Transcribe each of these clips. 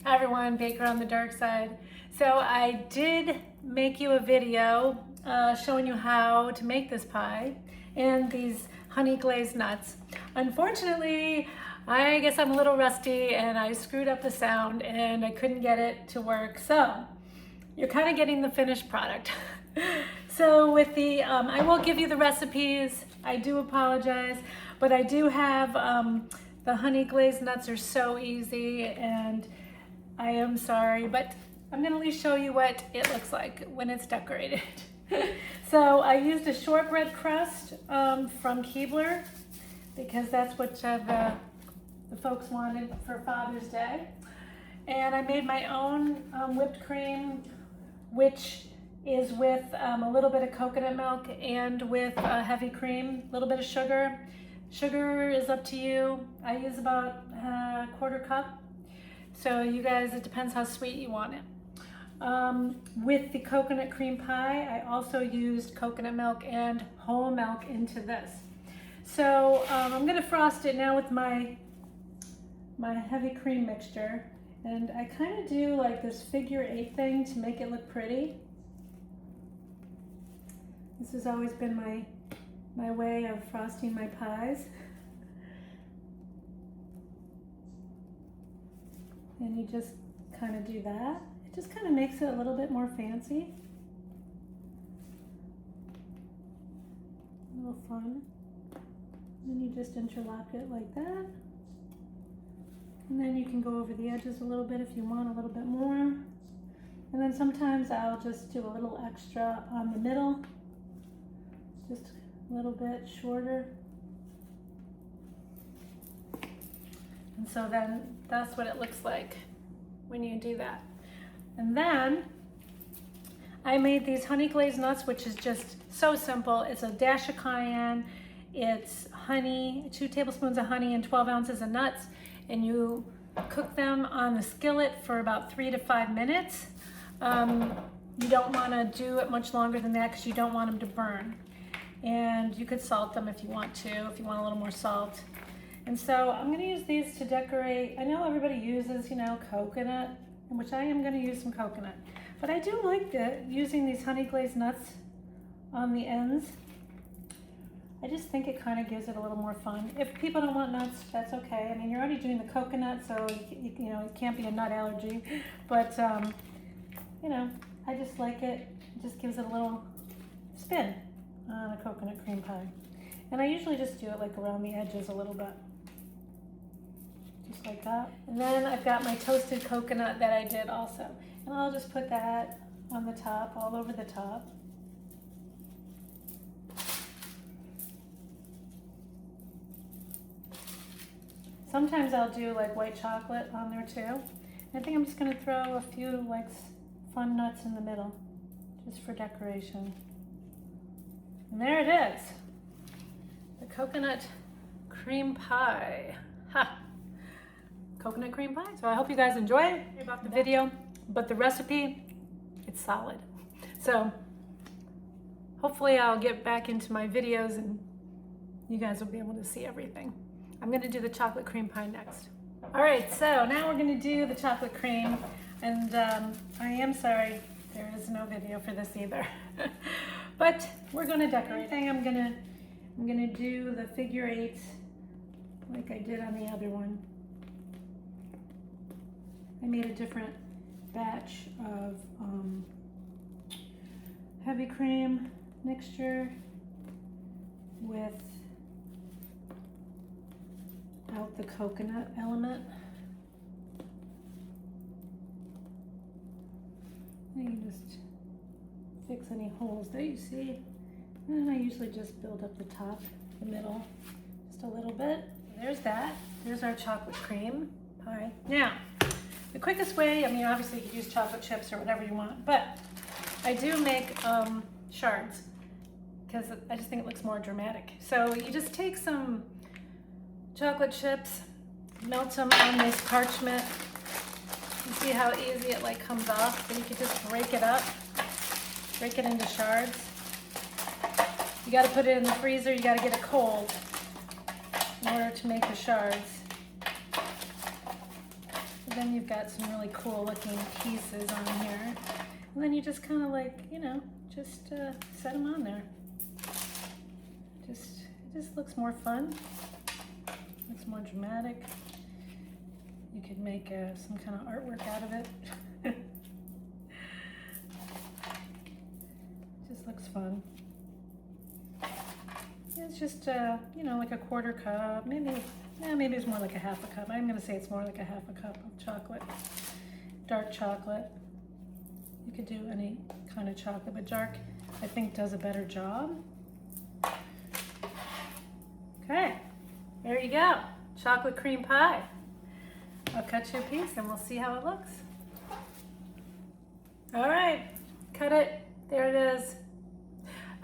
Hi everyone, Baker on the Dark Side. So I did make you a video showing you how to make this pie and these honey glazed nuts. Unfortunately, I guess I'm a little rusty and I screwed up the sound and I couldn't get it to work. So you're kind of getting the finished product. So with the, I will give you the recipes. I do apologize, but I do have the honey glazed nuts are so easy, and I am sorry, but I'm gonna at least show you what it looks like when it's decorated. So I used a shortbread crust from Keebler because that's what the folks wanted for Father's Day. And I made my own whipped cream, which is with a little bit of coconut milk and with heavy cream, a little bit of sugar. Sugar is up to you. I use about a quarter cup. So you guys, it depends how sweet you want it. With the coconut cream pie, I also used coconut milk and whole milk into this. So I'm gonna frost it now with my heavy cream mixture. And I kind of do like this figure-8 thing to make it look pretty. This has always been my way of frosting my pies. And you just kind of do that. It just kind of makes it a little bit more fancy. A little fun. And then you just interlock it like that. And then you can go over the edges a little bit if you want a little bit more. And then sometimes I'll just do a little extra on the middle. Just a little bit shorter. And so then that's what it looks like when you do that. And then I made these honey glazed nuts, which is just so simple. It's a dash of cayenne, it's honey, 2 tablespoons of honey and 12 ounces of nuts, and you cook them on the skillet for about 3 to 5 minutes. You don't want to do it much longer than that because you don't want them to burn. And you could salt them if you want to, if you want a little more salt. And so I'm going to use these to decorate. I know everybody uses, you know, coconut, which I am going to use some coconut. But I do like using these honey glazed nuts on the ends. I just think it kind of gives it a little more fun. If people don't want nuts, that's okay. I mean, you're already doing the coconut, so you know, it can't be a nut allergy. But you know, I just like it. It just gives it a little spin on a coconut cream pie. And I usually just do it like around the edges a little bit. Just like that. And then I've got my toasted coconut that I did also. And I'll just put that on the top, all over the top. Sometimes I'll do like white chocolate on there too. And I think I'm just gonna throw a few like fun nuts in the middle, just for decoration. And there it is, the coconut cream pie. Ha! Coconut cream pie. So I hope you guys enjoy about the video, but the recipe, it's solid. So hopefully I'll get back into my videos and you guys will be able to see everything. I'm gonna do the chocolate cream pie next. All right, so now we're gonna do the chocolate cream, and I am sorry, there is no video for this either. But we're gonna decorate. I'm gonna do the figure-8 like I did on the other one. I made a different batch of heavy cream mixture with out the coconut element. And you just fix any holes that you see. And I usually just build up the top, the middle, just a little bit. There's that. There's our chocolate cream pie. Now, the quickest way, I mean, obviously you could use chocolate chips or whatever you want, but I do make shards because I just think it looks more dramatic. So you just take some chocolate chips, melt them on this parchment. You see how easy it like comes off? So you can just break it up, break it into shards. You gotta put it in the freezer, you gotta get it cold in order to make the shards. then you've got some really cool looking pieces on here. And then you just kind of like, you know, just set them on there. It just looks more fun. Looks more dramatic. You could make some kind of artwork out of it. Just looks fun. It's just, you know, like a 1/4 cup, maybe it's more like a 1/2 cup. I'm gonna say it's more like a 1/2 cup of chocolate, dark chocolate. You could do any kind of chocolate, but dark, I think, does a better job. Okay, there you go, chocolate cream pie. I'll cut you a piece and we'll see how it looks. All right, cut it, there it is.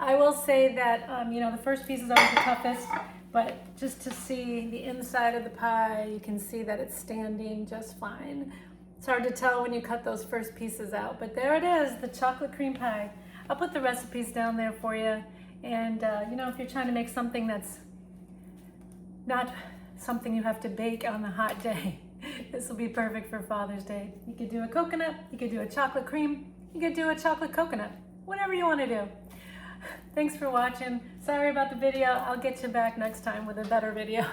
I will say that, you know, the first piece is always the toughest, but just to see the inside of the pie, you can see that it's standing just fine. It's hard to tell when you cut those first pieces out, but there it is, the chocolate cream pie. I'll put the recipes down there for you. And, you know, if you're trying to make something that's not something you have to bake on a hot day, this will be perfect for Father's Day. You could do a coconut, you could do a chocolate cream, you could do a chocolate coconut, whatever you want to do. Thanks for watching. Sorry about the video. I'll get you back next time with a better video.